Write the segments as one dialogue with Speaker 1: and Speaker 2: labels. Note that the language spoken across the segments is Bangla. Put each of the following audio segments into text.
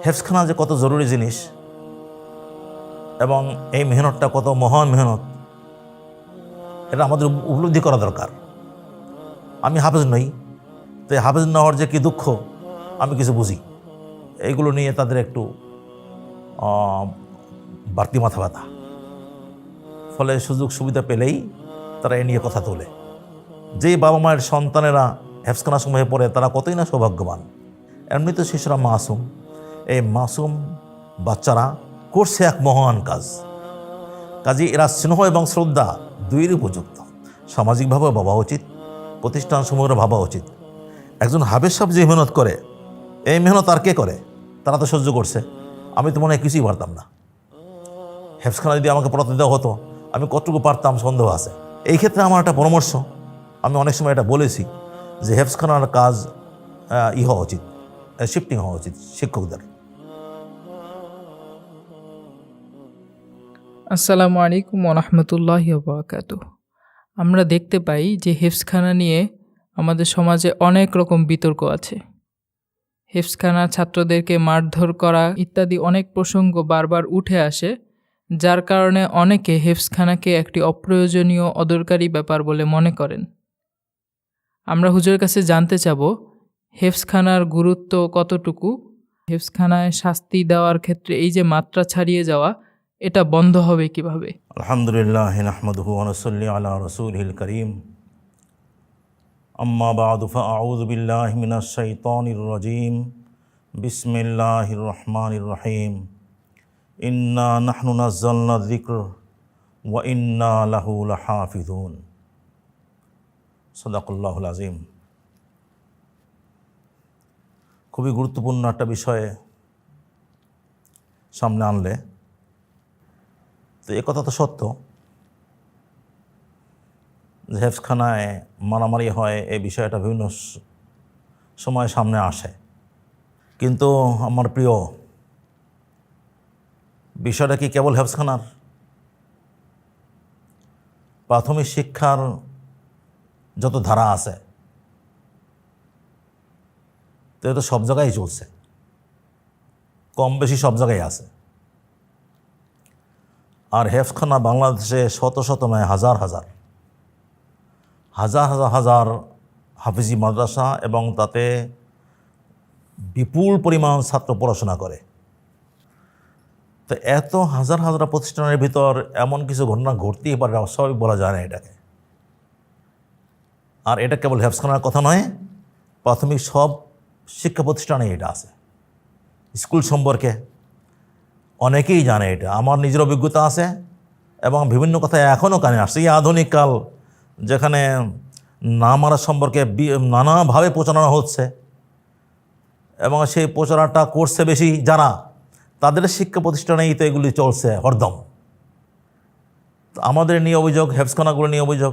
Speaker 1: হেফজখানা যে কত জরুরি জিনিস এবং এই মেহনতটা কত মহান মেহনত, এটা আমাদের উপলব্ধি করা দরকার। আমি হাফেজ নই, তো হাফেজ না হওয়ার যে কী দুঃখ আমি কিছু বুঝি। এইগুলো নিয়ে তাদের একটু বাড়তি মাথা ব্যথা, ফলে সুযোগ সুবিধা পেলেই তারা এ নিয়ে কথা তোলে। যেই বাবা মায়ের সন্তানেরা হেফজখানা সমূহে পড়ে তারা কতই না সৌভাগ্যবান। এমনি তো শিশুরা মাসুম, এই মাসুম বাচ্চারা করছে এক মহান কাজ। কাজে এরা স্নেহ এবং শ্রদ্ধা দুইয়ের উপযুক্ত। সামাজিকভাবেও ভাবা উচিত, প্রতিষ্ঠানসমূহেরও ভাবা উচিত। একজন হাফেজ সাহেব যে মেহনত করে, এই মেহনত আর কে করে? তারা তো সহ্য করছে। আমি তো মনে হয় কিছুই পারতাম না। হেফজখানা যদি আমাকে পড়াতে দেওয়া হতো, আমি কতটুকু পারতাম সন্দেহ আছে। এই ক্ষেত্রে আমার একটা পরামর্শ, আমি অনেক সময় এটা বলেছি যে হেফজখানার কাজ হওয়া উচিত, শিফটিং হওয়া উচিত শিক্ষকদের।
Speaker 2: আসসালামু আলাইকুম ওয়া রাহমাতুল্লাহি ওয়া বারাকাতুহু। আমরা দেখতে পাই যে হেফজখানা নিয়ে আমাদের সমাজে অনেক রকম বিতর্ক আছে। হেফজখানা ছাত্রদেরকে মারধর করা ইত্যাদি অনেক প্রসঙ্গ বারবার উঠে আসে, যার কারণে অনেকে হেফজখানাকে একটি অপ্রয়োজনীয় অদরকারি ব্যাপার বলে মনে করেন। আমরা হুজুরের কাছে জানতে চাব হেফজখানার গুরুত্ব কতটুকু, হেফজখানায় শাস্তি দেওয়ার ক্ষেত্রে এই যে মাত্রা ছাড়িয়ে যাওয়া, এটা বন্ধ হবে কিভাবে?
Speaker 1: আলহামদুলিল্লাহ নাহমাদুহু ওয়া নুসাল্লি আলা রাসূলিল কারীম। আম্মা বা'দু ফাআউযু বিল্লাহি মিনাশ শাইতানির রাজীম। বিসমিল্লাহির রহমানির রহিম। ইন্না নাহনু নাযালনা যিকর ওয়া ইন্না লাহু লাহাফিজুন। সাদাকাল্লাহুল আযীম। খুবই গুরুত্বপূর্ণ একটা বিষয়ে সামনে আনলে। তো এ কথা তো সত্য যে হেফজখানায় মারামারি হয়, এই বিষয়টা বিভিন্ন সময় সামনে আসে। কিন্তু আমার প্রিয়, বিষয়টা কি কেবল হেফজখানার? প্রাথমিক শিক্ষার যত ধারা আছে তো এটা সব জায়গায় চলছে, কম বেশি সব জায়গায় আছে। আর হেফজখানা বাংলাদেশে শত শত নয়, হাজার হাজার হাজার হাজার হাজার হাফিজি মাদ্রাসা এবং তাতে বিপুল পরিমাণ ছাত্র পড়াশোনা করে। তো এত হাজার হাজার প্রতিষ্ঠানের ভিতর এমন কিছু ঘটনা ঘটতেই পারে, সবই বলা যায় না এটাকে। আর এটা কেবল হেফজখানার কথা নয়, প্রাথমিক সব শিক্ষা প্রতিষ্ঠানে এটা আছে। স্কুল সম্পর্কে অনেকেই জানে এটা, আমার নিজের অভিজ্ঞতা আছে এবং বিভিন্ন কথা এখনও কানে আসছে। এই আধুনিক কাল যেখানে না মারা সম্পর্কে নানাভাবে প্রচারণা হচ্ছে এবং সেই প্রচারণাটা করছে বেশি যারা, তাদের শিক্ষা প্রতিষ্ঠানেই তো এগুলি চলছে হরদম। আমাদের নিয়ে অভিযোগ, হেফজখানাগুলো নিয়ে অভিযোগ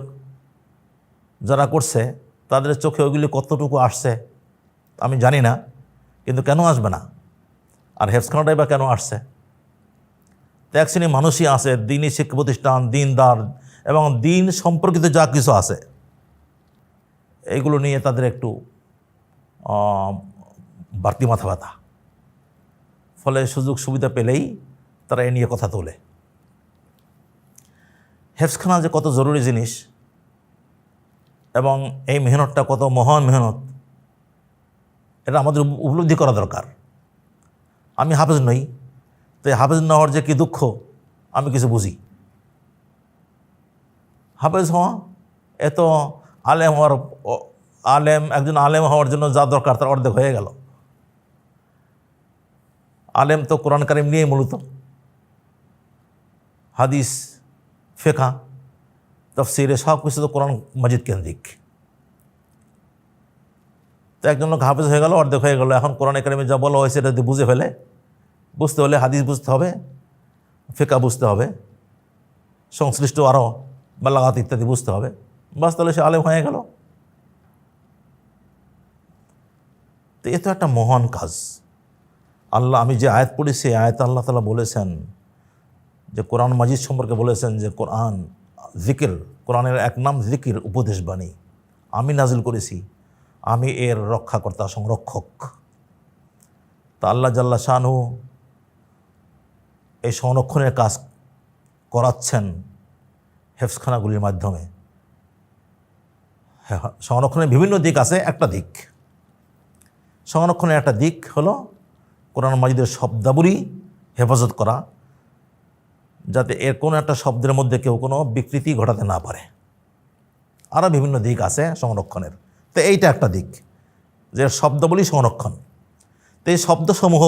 Speaker 1: যারা করছে তাদের চোখে ওইগুলি কতটুকু আসছে আমি জানি না, কিন্তু কেন আসবে না? আর হেফজখানাটাই বা কেন আসছে? তো এক শ্রেণীর মানুষই আছে, দিনই শিক্ষা প্রতিষ্ঠান, দিনদার এবং দিন সম্পর্কিত যা কিছু আছে, এইগুলো নিয়ে তাদের একটু বাড়তি মাথা ব্যথা, ফলে সুযোগ সুবিধা পেলেই তারা এ নিয়ে কথা তোলে। হেফজখানা যে কত জরুরি জিনিস এবং এই মেহনতটা কত মহান মেহনত, এটা আমাদের উপলব্ধি করা দরকার। আমি হাফেজ নই, তো হাফেজ না হওয়ার যে কী দুঃখ আমি কিছু বুঝি। হাফেজ হওয়া এত আলেম হওয়ার, একজন আলেম হওয়ার জন্য যা দরকার তার অর্ধেক হয়ে গেল। আলেম তো কোরআন কারিম নিয়েই মূলত, হাদিস, ফিকহ, তাফসীরে সব কিছু তো কোরআন মাজিদ কেন্দ্রিক। তো একজন লোক হাফেজ হয়ে গেল, অর্ধেক হয়ে গেল। এখন কোরআন কারিমে যা বলা হয়েছে এটা যদি বুঝে ফেলে, বুঝতে হলে হাদিস বুঝতে হবে, ফিকহ বুঝতে হবে, সংশ্লিষ্ট আরও বালাগাত ইত্যাদি বুঝতে হবে, বাস তাহলে সে আলেম হয়ে গেল। তো এ তো একটা মহান কাজ। আল্লাহ, আমি যে আয়াত পড়েছি, আয়াত আল্লাহ তাআলা বলেছেন যে কোরআন মাজিদ সম্পর্কে বলেছেন যে কোরআন জিকির, কোরআনের এক নাম জিকির, উপদেশ বাণী, আমি নাজিল করেছি, আমি এর রক্ষাকর্তা, সংরক্ষক। তা আল্লাহ জাল্লা শানহু এই সংরক্ষণের কাজ করাচ্ছেন হেফজখানাগুলির মাধ্যমে। সংরক্ষণের বিভিন্ন দিক আছে। একটা দিক, সংরক্ষণের একটা দিক হলো কোরআন মাজিদের শব্দাবলী হেফাজত করা, যাতে এর কোনো একটা শব্দের মধ্যে কেউ কোনো বিকৃতি ঘটাতে না পারে। আরও বিভিন্ন দিক আছে সংরক্ষণের, তো এইটা একটা দিক যে শব্দাবলী সংরক্ষণ। তো এই শব্দসমূহ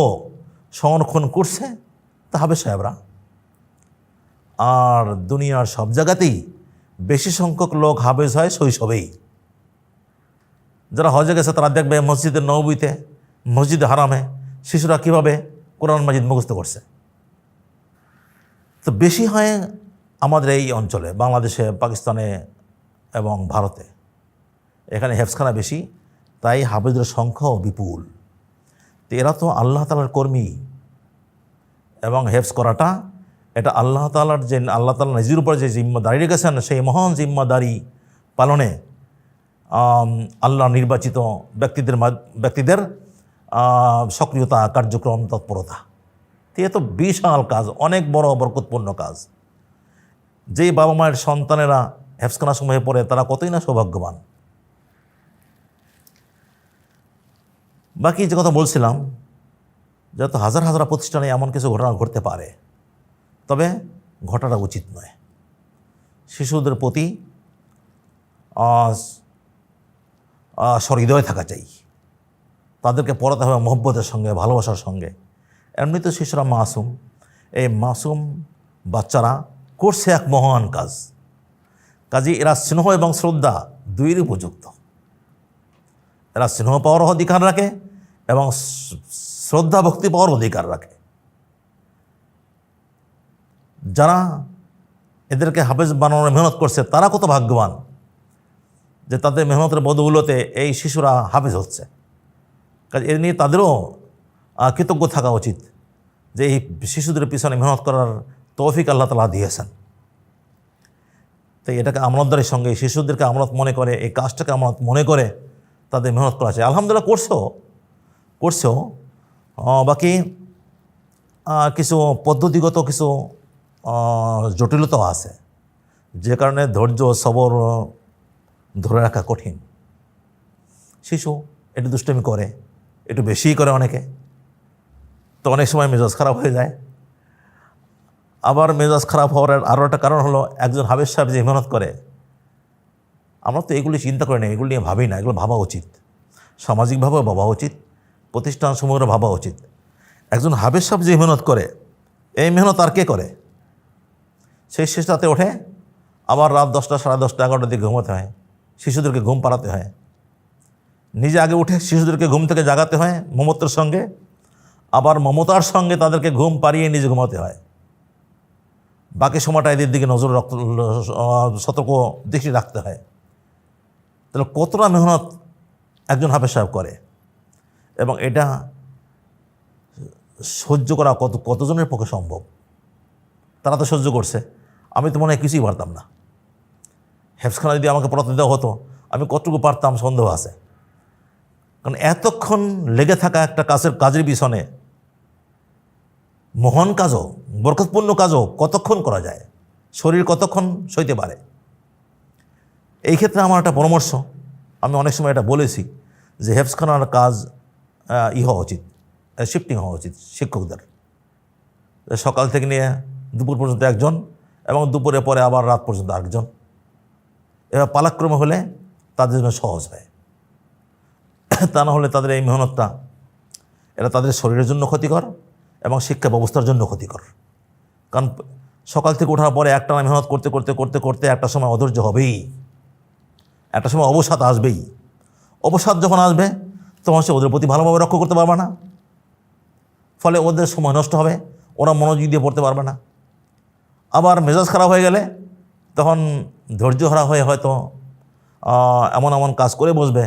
Speaker 1: সংরক্ষণ করছে হাফেজ সাহেবরা। আর দুনিয়ার সব জায়গাতেই বেশি সংখ্যক লোক হাফেজ হয় শৈশবেই। যারা হজে গেছে তারা দেখবে মসজিদের নববীতে, মসজিদে হারামে শিশুরা কীভাবে কোরআন মাজিদ মুখস্থ করছে। তো বেশি হয় আমাদের এই অঞ্চলে, বাংলাদেশে, পাকিস্তানে এবং ভারতে। এখানে হেফজখানা বেশি, তাই হাফেজের সংখ্যাও বিপুল। তো এরা তো আল্লাহ তাআলার কর্মী, এবং হেফজ করাটা এটা আল্লাহ তাআলার যে আল্লাহ তাআলা নিজের উপর যে জিম্মাদারি রেখেছেন, সেই মহান জিম্মাদারি পালনে আল্লাহ নির্বাচিত ব্যক্তিদের সক্রিয়তা, কার্যক্রম, তৎপরতা। তো এ তো বিশাল কাজ, অনেক বড় বরকতপূর্ণ কাজ। যেই বাবা মায়ের সন্তানেরা হেফজখানা সমূহে পড়ে তারা কতই না সৌভাগ্যবান। বাকি যে কথা বলছিলাম, যত হাজার হাজার প্রতিষ্ঠানে এমন কিছু ঘটনা ঘটতে পারে, তবে ঘটাটা উচিত নয়। শিশুদের প্রতি সহৃদয় থাকা চাই, তাদেরকে পড়াতে হবে মহব্বতের সঙ্গে, ভালোবাসার সঙ্গে। এমনি তো শিশুরা মাসুম, এই মাসুম বাচ্চারা করছে এক মহান কাজ। কাজে এরা স্নেহ এবং শ্রদ্ধা দুইয়েরই উপযুক্ত। এরা স্নেহ পাওয়ার অধিকার রাখে এবং শ্রদ্ধা ভক্তি পাওয়ার অধিকার রাখে। যারা এদেরকে হাফেজ বানানোর মেহনত করছে তারা কত ভাগ্যবান যে তাদের মেহনতের বদৌলতে এই শিশুরা হাফেজ হচ্ছে। কাজে এ নিয়ে তাদেরও কৃতজ্ঞ থাকা উচিত যে এই শিশুদের পিছনে মেহনত করার তৌফিক আল্লাহ তাআলা দিয়েছেন। তাই এটাকে আমানতদারির সঙ্গে শিশুদেরকে আমানত মনে করে, এই কাজটাকে আমানত মনে করে তাদের মেহনত করা চাই। আলহামদুলিল্লাহ করছেও। বাকি কিছু পদ্ধতিগত কিছু জটিলতাও আছে, যে কারণে ধৈর্য সবর ধরে রাখা কঠিন। শিশু একটু দুষ্টুমি করে, একটু বেশিই করে অনেকে, তো অনেক সময় মেজাজ খারাপ হয়ে যায়। আবার মেজাজ খারাপ হওয়ার আরও একটা কারণ হলো, একজন হাফেজ সাহেব যে মেহনত করে, আমরা তো এগুলি চিন্তা করি না, এগুলি নিয়ে ভাবি না। এগুলো ভাবা উচিত, সামাজিকভাবেও ভাবা উচিত, প্রতিষ্ঠানসমূহের ভাবা উচিত। একজন হাফেজ সাহেব যে মেহনত করে, এই মেহনত আর কে করে? সেই শেষ রাতে ওঠে, আবার রাত 10টা, 10:30, 11টার দিকে ঘুমাতে হয়, শিশুদেরকে ঘুম পাড়াতে হয়। নিজে আগে উঠে শিশুদেরকে ঘুম থেকে জাগাতে হয় মমত্বের সঙ্গে, আবার মমতার সঙ্গে তাদেরকে ঘুম পাড়িয়ে নিজে ঘুমাতে হয়। বাকি সময়টা এদের দিকে নজর সতর্ক দৃষ্টি রাখতে হয়। তাহলে কতটা মেহনত একজন হাফেজ সাহেব করে, এবং এটা সহ্য করা কতজনের পক্ষে সম্ভব? তারা তো সহ্য করছে, আমি তো মনে হয় কিছুই পারতাম না। হেফজখানা যদি আমাকে পড়াতে দেওয়া হতো, আমি কতটুকু পারতাম সন্দেহ আছে। কারণ এতক্ষণ লেগে থাকা একটা কাজের পিছনে, মহান কাজও, বরকতপূর্ণ কাজও কতক্ষণ করা যায়, শরীর কতক্ষণ সইতে পারে। এই ক্ষেত্রে আমার একটা পরামর্শ, আমি অনেক সময় এটা বলেছি যে হেফজখানার কাজ হওয়া উচিত, শিফটিং হওয়া উচিত শিক্ষকদের। সকাল থেকে নিয়ে দুপুর পর্যন্ত একজন, এবং দুপুরে পরে আবার রাত পর্যন্ত আরেকজন। এবার পালাক্রমে হলে তাদের জন্য সহজ হয়। তা না হলে তাদের এই মেহনতটা, এটা তাদের শরীরের জন্য ক্ষতিকর এবং শিক্ষা ব্যবস্থার জন্য ক্ষতিকর। কারণ সকাল থেকে ওঠার পরে একটানা মেহনত করতে করতে করতে করতে একটা সময় অধৈর্য হবেই, একটা সময় অবসাদ আসবেই। অবসাদ যখন আসবে তখন সে ওদের প্রতি ভালোভাবে লক্ষ্য করতে পারবে না, ফলে ওদের সময় নষ্ট হবে, ওরা মনোযোগ দিয়ে পড়তে পারবে না। আবার মেজাজ খারাপ হয়ে গেলে তখন ধৈর্য হারা হয়ে হয়তো এমন এমন কাজ করে বসবে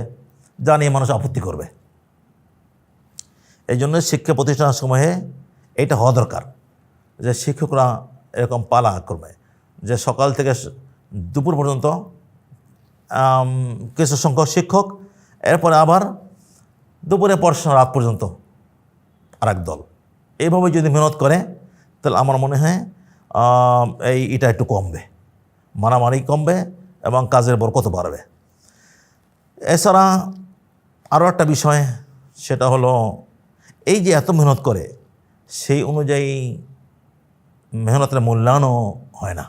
Speaker 1: যা নিয়ে মানুষ আপত্তি করবে। এই জন্য শিক্ষা প্রতিষ্ঠানের সময়ে এটা হওয়া দরকার যে শিক্ষকরা এরকম পালা করবে যে সকাল থেকে দুপুর পর্যন্ত কিছু সংখ্যক শিক্ষক, এরপরে আবার দুপুরে পর রাত পর্যন্ত আরেক দল। এইভাবে যদি মেহনত করে তাহলে আমার মনে হয় এটা একটু কমবে, মারামারি কমবে এবং কাজের বরকত বাড়বে। এছাড়া আরও একটা বিষয়, সেটা হলো এই যে এত মেহনত করে সেই অনুযায়ী মেহনতের মূল্যায়নও হয় না।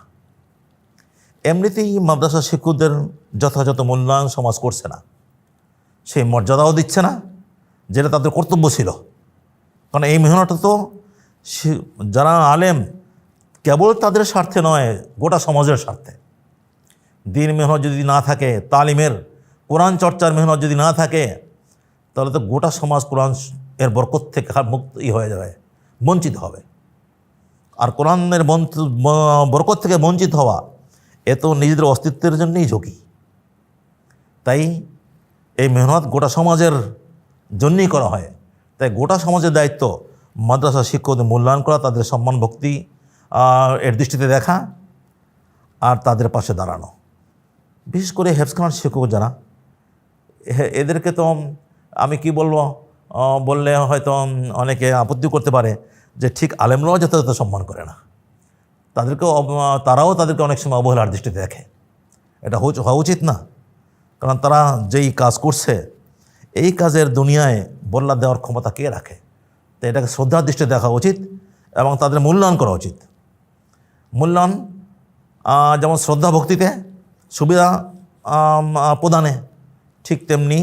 Speaker 1: এমনিতেই মাদ্রাসা শিক্ষকদের যথাযথ মূল্যায়ন সমাজ করছে না, সেই মর্যাদাও দিচ্ছে না যেটা তাদের কর্তব্য ছিল। কারণ এই মেহনতটা তো যারা আলেম কেবল তাদের স্বার্থে নয়, গোটা সমাজের স্বার্থে। দিন মেহনত যদি না থাকে, তালিমের কোরআন চর্চার মেহনত যদি না থাকে, তাহলে তো গোটা সমাজ কোরআন এর বরকত থেকে মুক্তি হয়ে যাবে, বঞ্চিত হবে। আর কোরআনের বরকত থেকে বঞ্চিত হওয়া এ তো নিজেদের অস্তিত্বের জন্যই ঝুঁকি। তাই এই মেহনত গোটা সমাজের জন্যই করা হয়। তাই গোটা সমাজের দায়িত্ব মাদ্রাসা শিক্ষকদের মূল্যায়ন করা, তাদের সম্মান ভক্তি এর দৃষ্টিতে দেখা, আর তাদের পাশে দাঁড়ানো। বিশেষ করে হেফজখানার শিক্ষক যারা, এদেরকে তো আমি কি বলবো, বললে হয়তো অনেকে আপত্তি করতে পারে যে ঠিক আলেমরাও যথাযথ সম্মান করে না, তারাও তাদেরকে অনেক সময় অবহেলার দৃষ্টিতে দেখে। এটা হওয়া উচিত না। কারণ তারা যেই কাজ করছে, এই কাজের দুনিয়ায় বল্লা দেওয়ার ক্ষমতা কে রাখে? তো এটাকে শ্রদ্ধার দৃষ্টিতে দেখা উচিত এবং তাদের মূল্যায়ন করা উচিত। মূল্যায়ন যেমন শ্রদ্ধা ভক্তিতে, সুবিধা প্রদানে, ঠিক তেমনি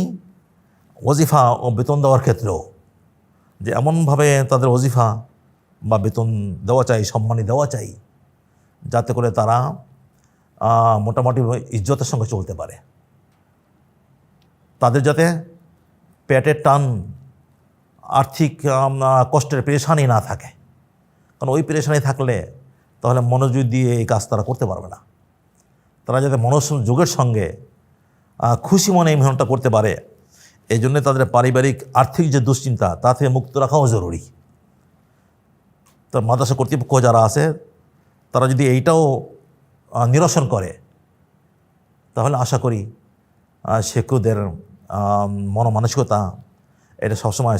Speaker 1: ওজিফা ও বেতন দেওয়ার ক্ষেত্রেও যে এমনভাবে তাদের ওজিফা বা বেতন দেওয়া চাই, সম্মানী দেওয়া চাই, যাতে করে তারা মোটামুটি ইজ্জতের সঙ্গে চলতে পারে। তাদের যাতে পেটের টান, আর্থিক কষ্টের পেরেশানি না থাকে। কারণ ওই পেরেশানি থাকলে তাহলে মনোযোগ দিয়ে এই কাজ তারা করতে পারবে না। তারা যাতে মনোযোগের সঙ্গে খুশি মনে এই মেহনতটা করতে পারে, এই জন্যে তাদের পারিবারিক আর্থিক যে দুশ্চিন্তা, তা থেকে মুক্ত রাখাও জরুরি। তো মাদ্রাসা কর্তৃপক্ষ যারা আছে, তারা যদি এইটাও নিরসন করে, তাহলে আশা করি শিক্ষকদের মনমানসিকতা এটা সবসময়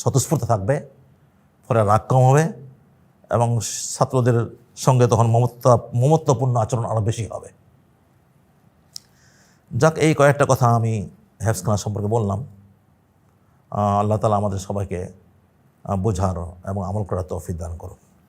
Speaker 1: স্বতঃস্ফূর্ত থাকবে, ফলে রাগ কম হবে এবং ছাত্রদের সঙ্গে তখন মমত্বপূর্ণ আচরণ আরও বেশি হবে। যাক, এই কয়েকটা কথা আমি হেফজখানা সম্পর্কে বললাম। আল্লাহ তাআলা আমাদের সবাইকে বোঝার এবং আমল করার তৌফিক দান করুন।